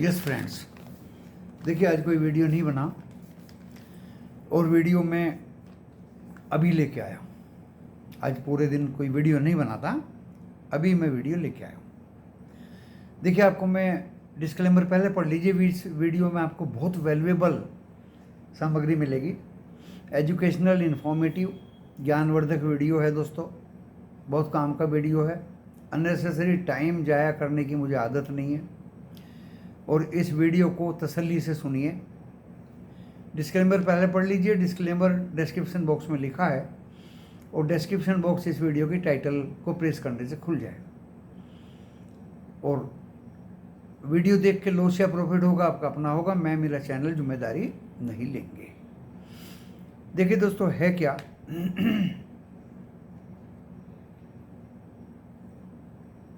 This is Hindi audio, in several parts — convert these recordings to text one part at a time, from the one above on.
यस फ्रेंड्स, देखिए आज कोई वीडियो नहीं बना और वीडियो मैं अभी लेके आया हूँ। आज पूरे दिन कोई वीडियो नहीं बना था, अभी मैं वीडियो लेके आया हूँ। देखिए आपको मैं डिस्क्लेमर पहले पढ़ लीजिए। वीडियो में आपको बहुत वैल्यूएबल सामग्री मिलेगी। एजुकेशनल, इन्फॉर्मेटिव, ज्ञानवर्धक वीडियो है दोस्तों, बहुत काम का वीडियो है। अननेसेसरी टाइम जाया करने की मुझे आदत नहीं है और इस वीडियो को तसल्ली से सुनिए। डिस्क्लेमर पहले पढ़ लीजिए। डिस्क्लेमर डिस्क्रिप्शन बॉक्स में लिखा है और डिस्क्रिप्शन बॉक्स इस वीडियो की टाइटल को प्रेस करने से खुल जाएगा और वीडियो देख के लॉस या प्रॉफिट होगा आपका अपना होगा। मैं, मेरा चैनल जिम्मेदारी नहीं लेंगे। देखिए दोस्तों, है क्या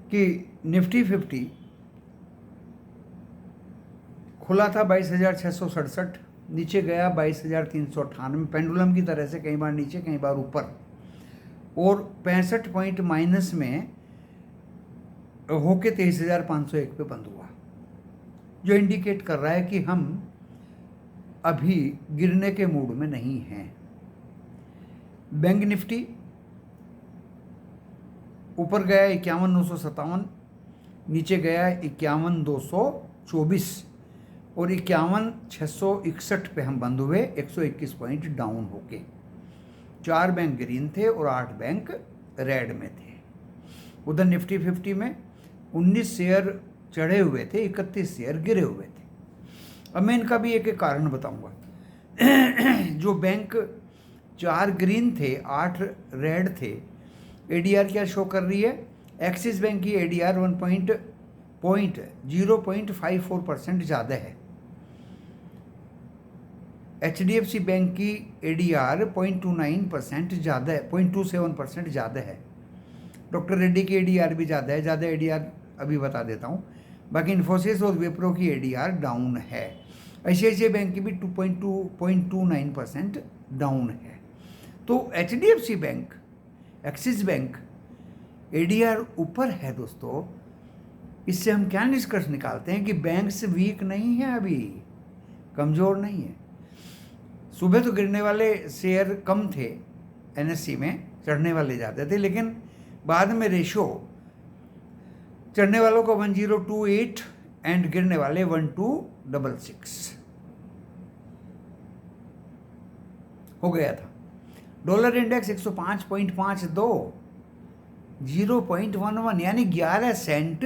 कि निफ्टी 50 खुला था 22,667, नीचे गया 22,398, पेंडुलम की तरह से कई बार नीचे कई बार ऊपर, और 65 पॉइंट माइनस में होके 23,501 पे बंद हुआ, जो इंडिकेट कर रहा है कि हम अभी गिरने के मूड में नहीं हैं। बैंक निफ्टी ऊपर गया 51,957, नीचे गया 51,224 और 51,661 पे हम बंद हुए, 121 पॉइंट डाउन होके। 4 बैंक ग्रीन थे और 8 बैंक रेड में थे। उधर निफ्टी 50 में 19 शेयर चढ़े हुए थे, 31 शेयर गिरे हुए थे। अब मैं इनका भी एक एक कारण बताऊंगा। जो बैंक 4 ग्रीन थे, 8 रेड थे, एडीआर क्या शो कर रही है? एक्सिस बैंक की एडीआर 0.54% ज़्यादा है। एचडीएफसी बैंक की एडीआर 0.29% ज़्यादा है, 0.27% ज़्यादा है। डॉक्टर रेड्डी की एडीआर भी ज़्यादा है। ज़्यादा एडीआर अभी बता देता हूँ। बाकी इन्फोसिस और विप्रो की एडीआर डाउन है। आईसीआईसीआई बैंक की भी 2.29% डाउन है। तो HDFC bank, axis bank ADR ऊपर है दोस्तों। इससे हम क्या निष्कर्ष निकालते हैं कि बैंक्स वीक नहीं है, अभी कमज़ोर नहीं है। सुबह तो गिरने वाले शेयर कम थे एनएससी में, चढ़ने वाले ज़्यादा थे, लेकिन बाद में रेशो चढ़ने वालों का 1028 एंड गिरने वाले 1266 हो गया था। डॉलर इंडेक्स 105.52, 0.11 यानी 11 सेंट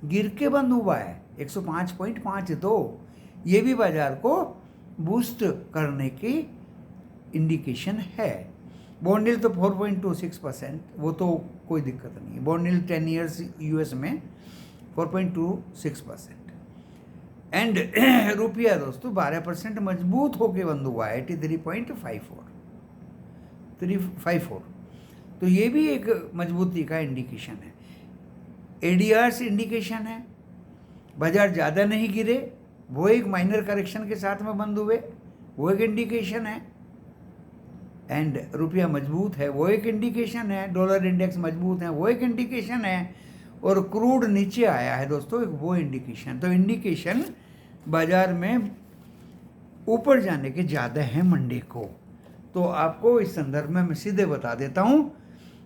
गिर के बंद हुआ है। 105.52 ये भी बाजार को बूस्ट करने की इंडिकेशन है। बॉन्ड यील्ड तो 4.26%, वो तो कोई दिक्कत नहीं है। बॉन्ड यील्ड 10 ईयर्स यूएस में 4.26%। एंड रुपया दोस्तों 12% मजबूत होके बंद हुआ है, 83.54। तो ये भी एक मजबूती का इंडिकेशन है। एडीआर से इंडिकेशन है बाजार ज़्यादा नहीं गिरे, वो एक माइनर करेक्शन के साथ में बंद हुए, वो एक इंडिकेशन है। एंड रुपया मजबूत है, वो एक इंडिकेशन है। डॉलर इंडेक्स मजबूत है, वो एक इंडिकेशन है। और क्रूड नीचे आया है दोस्तों, एक वो इंडिकेशन। तो इंडिकेशन बाजार में ऊपर जाने के ज़्यादा है मंडे को। तो आपको इस संदर्भ में मैं सीधे बता देता हूँ,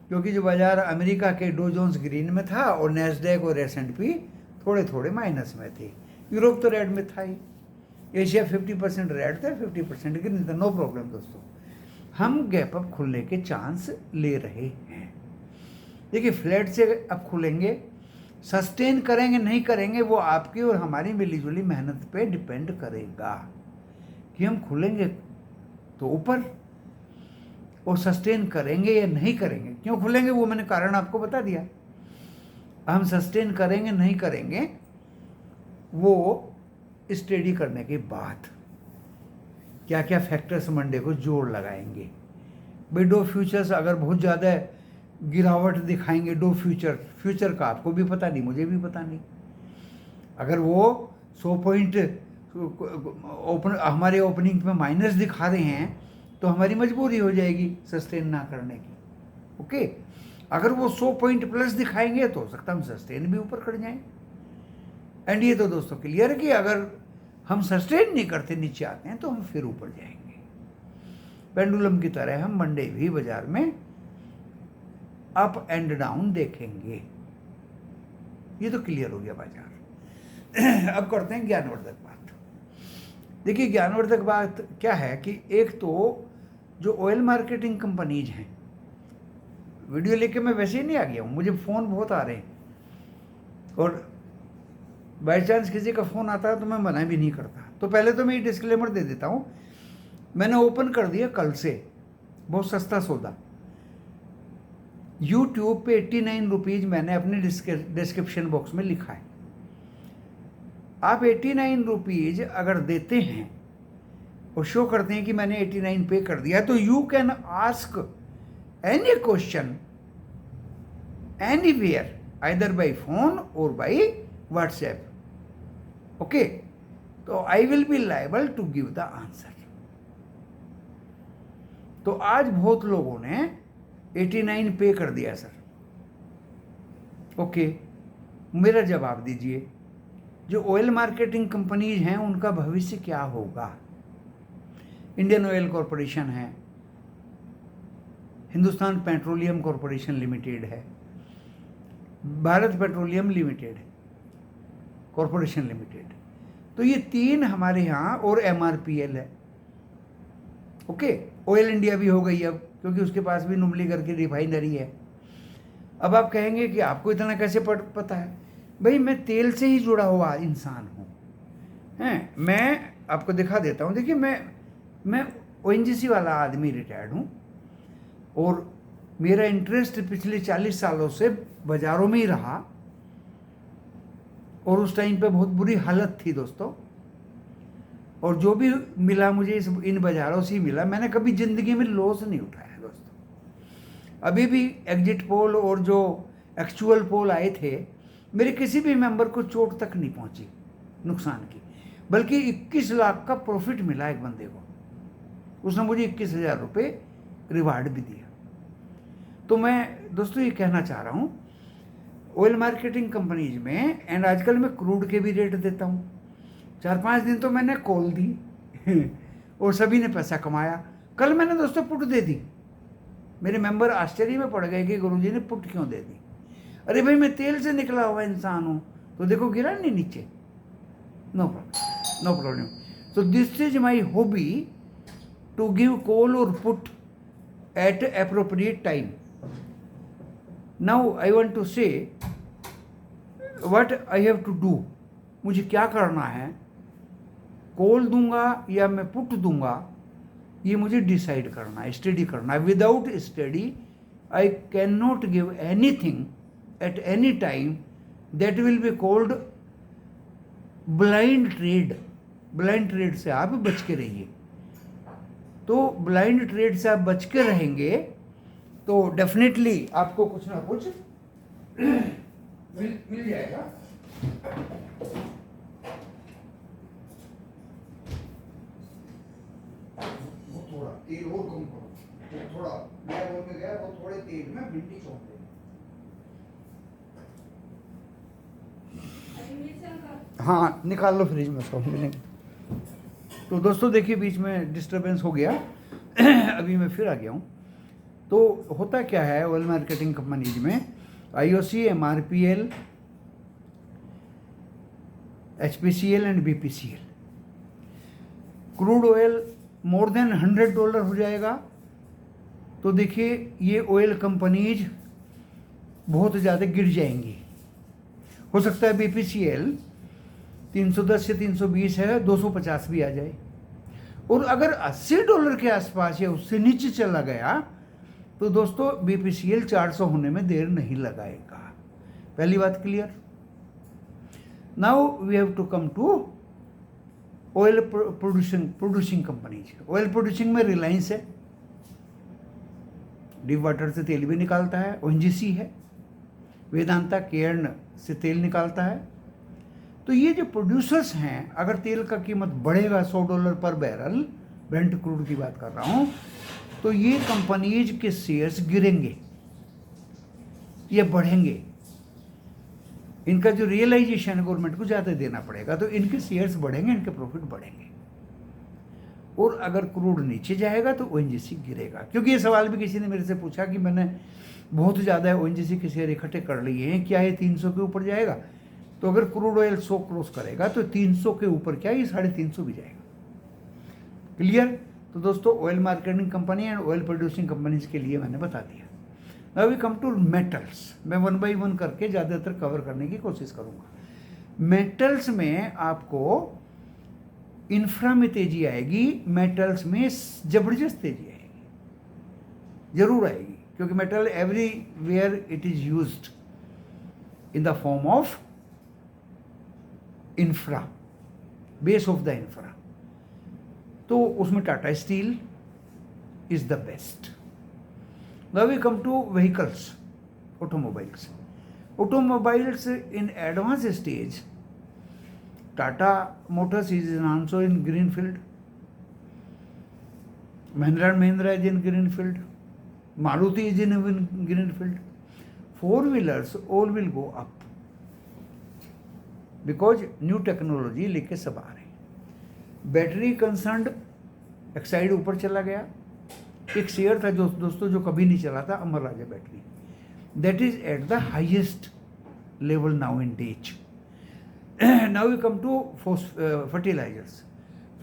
क्योंकि जो बाजार अमेरिका के डो जोन्स ग्रीन में था और नैस्डैक और S&P थोड़े थोड़े माइनस में थे। यूरोप तो रेड में था ही। एशिया 50% रेड था, 50% ग्रीन था। नो प्रॉब्लम दोस्तों, हम गैप अप खुलने के चांस ले रहे हैं। देखिए फ्लैट से अब खुलेंगे, सस्टेन करेंगे नहीं करेंगे वो आपकी और हमारी मिलीजुली मेहनत पे डिपेंड करेगा कि हम खुलेंगे तो ऊपर और सस्टेन करेंगे या नहीं करेंगे। क्यों खुलेंगे वो मैंने कारण आपको बता दिया। हम सस्टेन करेंगे नहीं करेंगे वो स्टडी करने के बाद क्या क्या फैक्टर्स मंडे को जोड़ लगाएंगे। भाई डो फ्यूचर्स अगर बहुत ज़्यादा गिरावट दिखाएंगे, डो फ्यूचर का आपको भी पता नहीं, मुझे भी पता नहीं। अगर वो 100 पॉइंट हमारे ओपनिंग में माइनस दिखा रहे हैं तो हमारी मजबूरी हो जाएगी सस्टेन ना करने की। ओके, अगर वो 100 पॉइंट प्लस दिखाएंगे तो हो सकता है हम सस्टेन भी ऊपर कर जाएं। एंड ये तो दोस्तों क्लियर है कि अगर हम सस्टेन नहीं करते, नीचे आते हैं, तो हम फिर ऊपर जाएंगे। पेंडुलम की तरह हम मंडे भी बाजार में अप एंड डाउन देखेंगे। ये तो क्लियर हो गया बाजार। अब करते हैं ज्ञानवर्धक बात। देखिए ज्ञानवर्धक बात क्या है कि एक तो जो ऑयल मार्केटिंग कंपनीज हैं, वीडियो लेके मैं वैसे ही नहीं आ गया हूँ, मुझे फ़ोन बहुत आ रहे हैं, और बाई चांस किसी का फ़ोन आता है तो मैं मना भी नहीं करता। तो पहले तो मैं ये डिस्क्लेमर दे देता हूँ, मैंने ओपन कर दिया कल से, बहुत सस्ता सौदा। यूट्यूब पे 89 रुपीज़ मैंने अपने डिस्क्रिप्शन बॉक्स में लिखा है। आप 89 रुपीज़ अगर देते हैं और शो करते हैं कि मैंने 89 पे कर दिया, तो you can ask any question anywhere, either by phone और बाई व्हाट्सएप। ओके, तो I will be liable to give the answer. तो आज बहुत लोगों ने 89 पे कर दिया सर। ओके, मेरा जवाब दीजिए, जो ऑयल मार्केटिंग कंपनीज हैं उनका भविष्य क्या होगा? इंडियन ऑयल कॉरपोरेशन है, हिंदुस्तान पेट्रोलियम कॉरपोरेशन लिमिटेड है, Bharat petroleum limited corporation limited, तो ये तीन हमारे यहाँ, और MRPL है। ओके, ऑयल इंडिया भी हो गई अब, क्योंकि उसके पास भी नुमलीगढ़ की रिफाइनरी है। अब आप कहेंगे कि आपको इतना कैसे पता है? भाई मैं तेल से ही जुड़ा हुआ इंसान हूँ, हैं। मैं आपको दिखा देता हूँ। देखिए मैं ONGC वाला आदमी, रिटायर्ड हूँ, और मेरा इंटरेस्ट पिछले 40 सालों से बाज़ारों में ही रहा, और उस टाइम पे बहुत बुरी हालत थी दोस्तों, और जो भी मिला मुझे इन बाज़ारों से ही मिला। मैंने कभी ज़िंदगी में लॉस नहीं उठाया दोस्तों। अभी भी एग्जिट पोल और जो एक्चुअल पोल आए थे, मेरे किसी भी मेंबर को चोट तक नहीं पहुंची नुकसान की, बल्कि 21 लाख का प्रॉफिट मिला एक बंदे को। उसने मुझे 21,000 रुपये रिवार्ड भी दिया। तो मैं दोस्तों ये कहना चाह रहा हूँ, ऑयल मार्केटिंग कंपनीज में, एंड आजकल मैं क्रूड के भी रेट देता हूँ। 4-5 दिन तो मैंने कॉल दी और सभी ने पैसा कमाया। कल मैंने दोस्तों पुट दे दी, मेरे मेंबर आश्चर्य में पड़ गए कि गुरुजी ने पुट क्यों दे दी। अरे भाई मैं तेल से निकला हुआ इंसान हूँ, तो देखो गिरा नहीं नीचे। No problem, no problem. So this is my hobby, to give call और put at appropriate time. Now I want to say what I have to do. मुझे क्या करना है, कॉल दूंगा या मैं पुट दूंगा, ये मुझे डिसाइड करना है, स्टडी करना है। Without study I can not give anything at any time. That will be called blind trade. Blind trade से आप बच के रहिए। तो ब्लाइंड ट्रेड से आप बच के रहेंगे तो डेफिनेटली आपको कुछ ना कुछ मिल जाएगा। वो थोड़ा तेल और कम करो, तो थोड़ा मैं बोल के गया, वो थोड़े तेल में भिंडी छोड़ दे। हाँ निकाल लो फ्रिज में, सब मिलेंगे। तो दोस्तों देखिए बीच में डिस्टरबेंस हो गया अभी मैं फिर आ गया हूँ। तो होता क्या है ऑयल मार्केटिंग कंपनीज में, IOC, MRPL, HPCL and BPCL, crude oil more than $100 हो जाएगा तो देखिए ये ऑयल कंपनीज बहुत ज़्यादा गिर जाएंगी। हो सकता है BPCL 310 से 320 है, 250 भी आ जाए। और अगर $80 के आसपास या उससे नीचे चला गया तो दोस्तों BPCL 400 होने में देर नहीं लगाएगा। पहली बात clear. Now we have to come to oil producing companies. Oil producing में रिलायंस है, डीप वाटर से तेल भी निकालता है। ONGC है, वेदांता केयर्न से तेल निकालता है। तो ये जो प्रोड्यूसर्स हैं, अगर तेल का कीमत बढ़ेगा $100 पर बैरल, ब्रेंट क्रूड की बात कर रहा हूँ, तो ये कंपनीज के शेयर्स गिरेंगे या बढ़ेंगे। इनका जो रियलाइजेशन है गवर्नमेंट को ज़्यादा देना पड़ेगा, तो इनके शेयर्स बढ़ेंगे, इनके प्रॉफिट बढ़ेंगे। और अगर क्रूड नीचे जाएगा तो ओएनजीसी गिरेगा। क्योंकि ये सवाल भी किसी ने मेरे से पूछा कि मैंने बहुत ज़्यादा ओएनजीसी के शेयर इकट्ठे कर लिए हैं, क्या ये 300 के ऊपर जाएगा? तो अगर क्रूड ऑयल 100 क्रॉस करेगा तो 300 के ऊपर क्या, ये 350 भी जाएगा। क्लियर? तो दोस्तों, oil marketing company and oil producing companies के लिए मैंने बता दिया। Now we come to metals. मैं 1 बाई 1 करके ज़्यादातर कवर करने की कोशिश करूँगा। मेटल्स में आपको इंफ्रा में तेजी आएगी, मेटल्स में जबरदस्त तेजी आएगी, जरूर आएगी, क्योंकि metal everywhere it is used in the form of infra, base of the infra. तो उसमें Tata steel is the best. Now we come to vehicles, automobiles. Automobiles in advanced stage, Tata Motors is also in greenfield, Mahindra & Mahindra is in greenfield, Maruti is in greenfield. Four-wheelers all will go up because new technology लेके सब आ रहे हैं। बैटरी कंसर्न्ड एक्साइड ऊपर चला गया। एक शेयर था जो दोस्तों जो कभी नहीं चला था, अमर राजा battery, that is at the highest level now in Date. Now we come to fertilizers.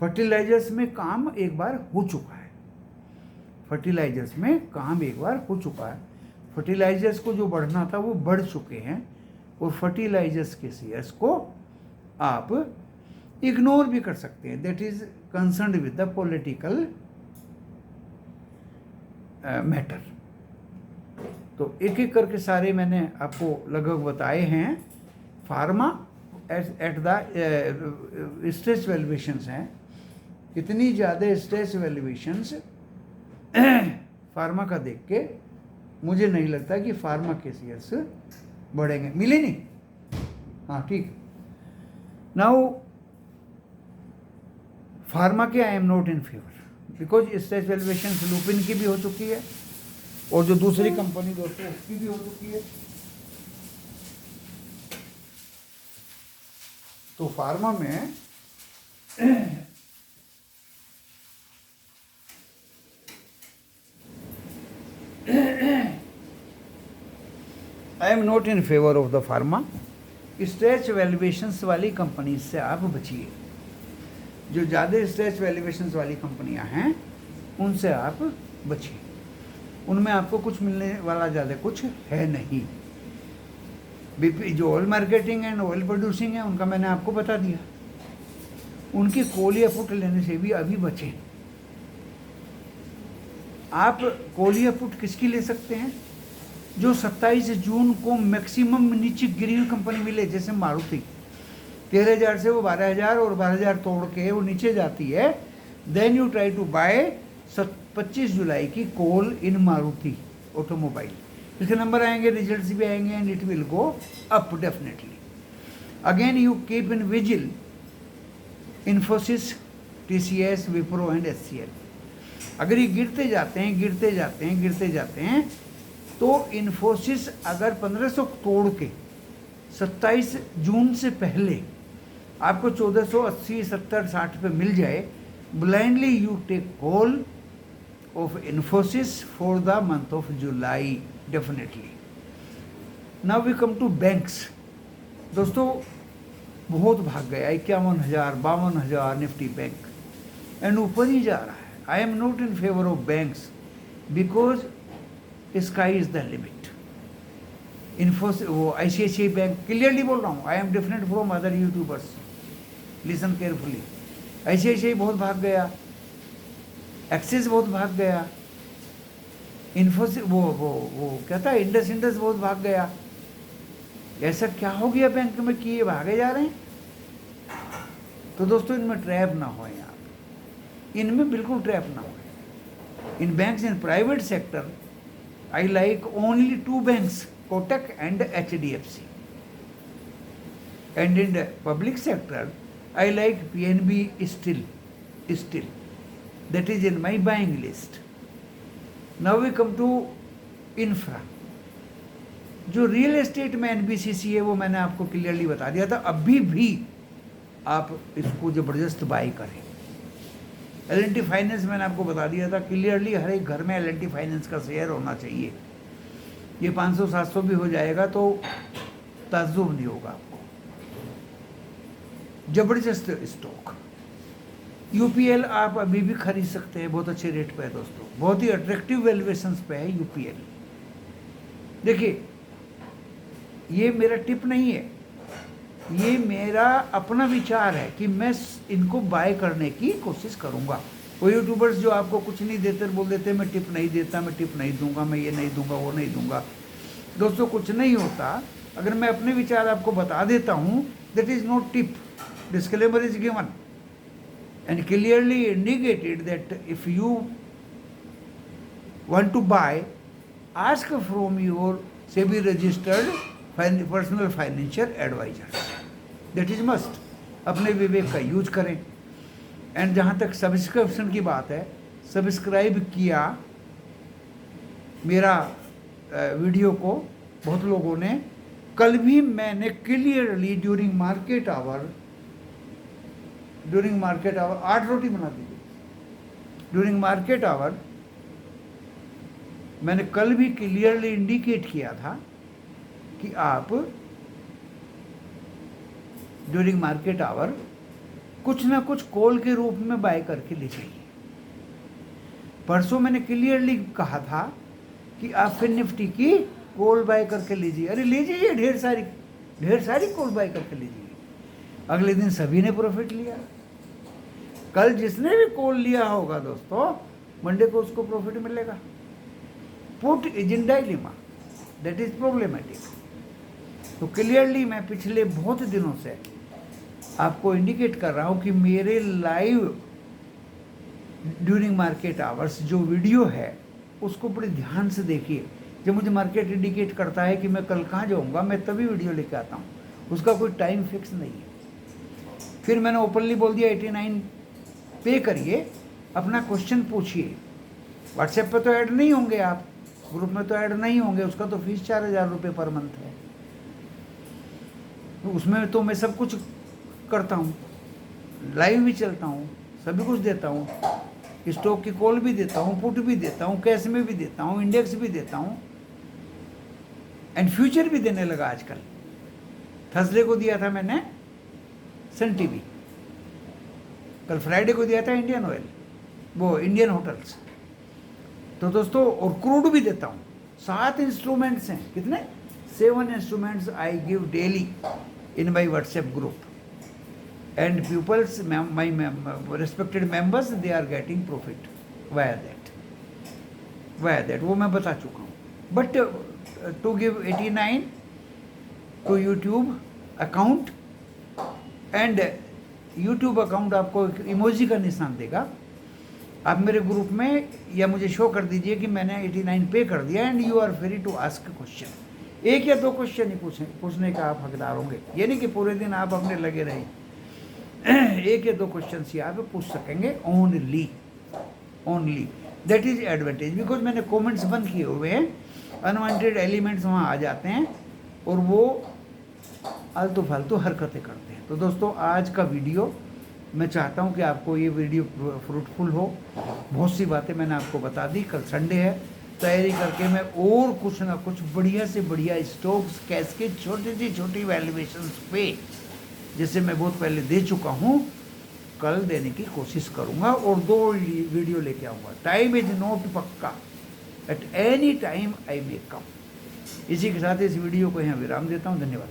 Fertilizers में काम एक बार हो चुका है, फर्टिलाइजर्स में काम एक बार हो चुका है। फर्टिलाइजर्स को जो बढ़ना था वो बढ़ चुके हैं, और फर्टिलाइजर्स के शेयर्स को आप इग्नोर भी कर सकते हैं, that is concerned with the political matter. तो एक एक करके सारे मैंने आपको लगभग बताए हैं। Pharma at the stress valuations हैं, इतनी ज़्यादा स्ट्रेस वैल्यूएशंस फार्मा का देख के मुझे नहीं लगता कि फार्मा के शेयर्स बढ़ेंगे। मिले नहीं? हाँ ठीक। नाउ फार्मा के I am not in favour, because stress valuations Lupin की भी हो चुकी है, और जो दूसरी कंपनी दोस्तों उसकी भी हो चुकी है। तो फार्मा में I am not in favour of the pharma. Stretch valuations वाली कंपनी से आप बचिए, जो ज़्यादा स्ट्रेच वैल्यूएशंस वाली कंपनियां हैं उनसे आप बचिए, उनमें आपको कुछ मिलने वाला ज़्यादा कुछ है नहीं। जो oil marketing and oil producing है उनका मैंने आपको बता दिया, उनकी कॉल या पुट लेने से भी अभी बचें। आप कॉल या पुट किसकी ले सकते हैं? जो 27 जून को मैक्सिमम नीचे गिरी हुई कंपनी मिले, जैसे मारुति 13,000 से वो 12,000 और 12,000 तोड़ के वो नीचे जाती है, then you try to buy 25 July की कॉल इन मारुति ऑटोमोबाइल। इसके नंबर आएंगे, रिजल्ट्स भी आएंगे, and it will go up definitely. Again you keep in vigil Infosys, TCS, Wipro and HCL। अगर ये गिरते जाते हैं गिरते जाते हैं गिरते जाते हैं, तो इन्फोसिस अगर 1500 तोड़ के 27 जून से पहले आपको 1480, 70, 60 पे मिल जाए, blindly you take call of Infosys for the month of July definitely. Now we come to banks. दोस्तों बहुत भाग गया, 51,000, 52,000 निफ्टी बैंक, एंड ऊपर ही जा रहा है। I am not in favour of banks because sky is the limit. Infosys, वो ICICI बैंक, क्लियरली बोल रहा हूँ, I am different from other YouTubers, listen carefully. ICICI बहुत भाग गया, एक्सिस बहुत भाग गया, इन्फोसिस वो क्या था, इंडस बहुत भाग गया। ऐसा क्या हो गया बैंक में कि ये भागे जा रहे हैं? तो दोस्तों इनमें ट्रैप ना होए आप, इनमें बिल्कुल ट्रैप ना होए। In banks in private sector I like only 2 banks, Kotak and HDFC, and in public sector I like PNB still. That is in my buying list. Now we come to infra. जो रियल एस्टेट में एनबीसीसी है वो मैंने आपको क्लियरली बता दिया था, अभी भी आप इसको ज़बरदस्त बाय करें। एल&टी फाइनेंस मैंने आपको बता दिया था क्लियरली, हर एक घर में एल&टी फाइनेंस का शेयर होना चाहिए। ये 500-700 भी हो जाएगा तो ताज्जुब नहीं होगा आपको। जबरदस्त स्टॉक। यूपीएल आप अभी भी खरीद सकते हैं, बहुत अच्छे रेट पे है दोस्तों, बहुत ही अट्रैक्टिव वैल्यूएशंस पे है यूपीएल। देखिए ये मेरा टिप नहीं है, ये मेरा अपना विचार है कि मैं इनको बाय करने की कोशिश करूंगा। वो यूट्यूबर्स जो आपको कुछ नहीं देते बोल देते मैं टिप नहीं देता, मैं टिप नहीं दूंगा, मैं ये नहीं दूंगा, वो नहीं दूंगा। दोस्तों कुछ नहीं होता, अगर मैं अपने विचार आपको बता देता हूँ, that is not tip. Disclaimer is given and clearly indicated that if you want to buy, ask from your SEBI registered personal financial advisors. That is must. अपने विवेक का यूज करें। एंड जहाँ तक सब्सक्रिप्शन की बात है, सब्सक्राइब किया मेरा वीडियो को बहुत लोगों ने। कल भी मैंने क्लियरली ड्यूरिंग मार्केट आवर 8 रोटी बना दीजिए। ड्यूरिंग मार्केट आवर मैंने कल भी क्लियरली इंडिकेट किया था कि आप ड्यूरिंग मार्केट आवर कुछ ना कुछ कॉल के रूप में बाय करके ले जाइए। परसों मैंने क्लियरली कहा था कि आप फिर निफ्टी की कॉल बाय करके लीजिए। अरे ले जाइए, ढेर सारी कॉल बाय करके लीजिए। अगले दिन सभी ने प्रॉफिट लिया। कल जिसने भी कॉल लिया होगा दोस्तों, मंडे को उसको प्रॉफिट मिलेगा। Put is in dilemma, that is problematic. तो क्लियरली मैं पिछले बहुत दिनों से आपको इंडिकेट कर रहा हूं कि मेरे लाइव ड्यूरिंग मार्केट आवर्स जो वीडियो है उसको बड़े ध्यान से देखिए। जब मुझे मार्केट इंडिकेट करता है कि मैं कल कहाँ जाऊँगा, मैं तभी वीडियो लेके आता हूँ, उसका कोई टाइम फिक्स नहीं है। फिर मैंने ओपनली बोल दिया 89 पे करिए, अपना क्वेश्चन पूछिए। व्हाट्सएप पे तो ऐड नहीं होंगे आप, ग्रुप में तो ऐड नहीं होंगे, उसका तो फीस 4000 रुपये पर मंथ है। तो उसमें तो मैं सब कुछ करता हूँ, लाइव भी चलता हूँ, सभी कुछ देता हूँ, स्टॉक की कॉल भी देता हूँ, पुट भी देता हूँ, कैश में भी देता हूँ, इंडेक्स भी देता हूँ, एंड फ्यूचर भी देने लगा आजकल। थर्सडे को दिया था मैंने सन टीवी, कल फ्राइडे को दिया था इंडियन ऑयल, वो इंडियन होटल्स। तो दोस्तों और क्रूड भी देता हूँ। 7 इंस्ट्रूमेंट्स हैं। कितने? 7 instruments I give daily in my WhatsApp group, and peoples my respected members they are getting profit via that, वो मैं बता चुका हूँ। But to give 89 to YouTube account, and YouTube account आपको एक इमोजी का निशान देगा। आप मेरे ग्रुप में या मुझे शो कर दीजिए कि मैंने 89 पे कर दिया, and you are free to ask question. 1 या 2 क्वेश्चन ही पूछने का आप हकदार होंगे, ये नहीं कि पूरे दिन आप अपने लगे रहें। 1 या 2 क्वेश्चन ही आप पूछ सकेंगे only. That is advantage, because मैंने कमेंट्स बंद किए हुए हैं। अनवांटेड एलिमेंट्स वहाँ आ जाते हैं और वो आलतू फालतू हरकतें करते हैं। तो दोस्तों आज का वीडियो मैं चाहता हूं कि आपको ये वीडियो फ्रूटफुल हो। बहुत सी बातें मैंने आपको बता दी। कल संडे है, तैयारी करके मैं और कुछ ना कुछ बढ़िया से बढ़िया स्टॉक्स कैश के छोटी वैल्यूएशंस पे, जैसे मैं बहुत पहले दे चुका हूं, कल देने की कोशिश करूंगा और 2 वीडियो लेके आऊँगा। टाइम इज नॉट पक्का, एट एनी टाइम आई मे कम। इसी के साथ इस वीडियो को यहाँ विराम देता हूँ। धन्यवाद।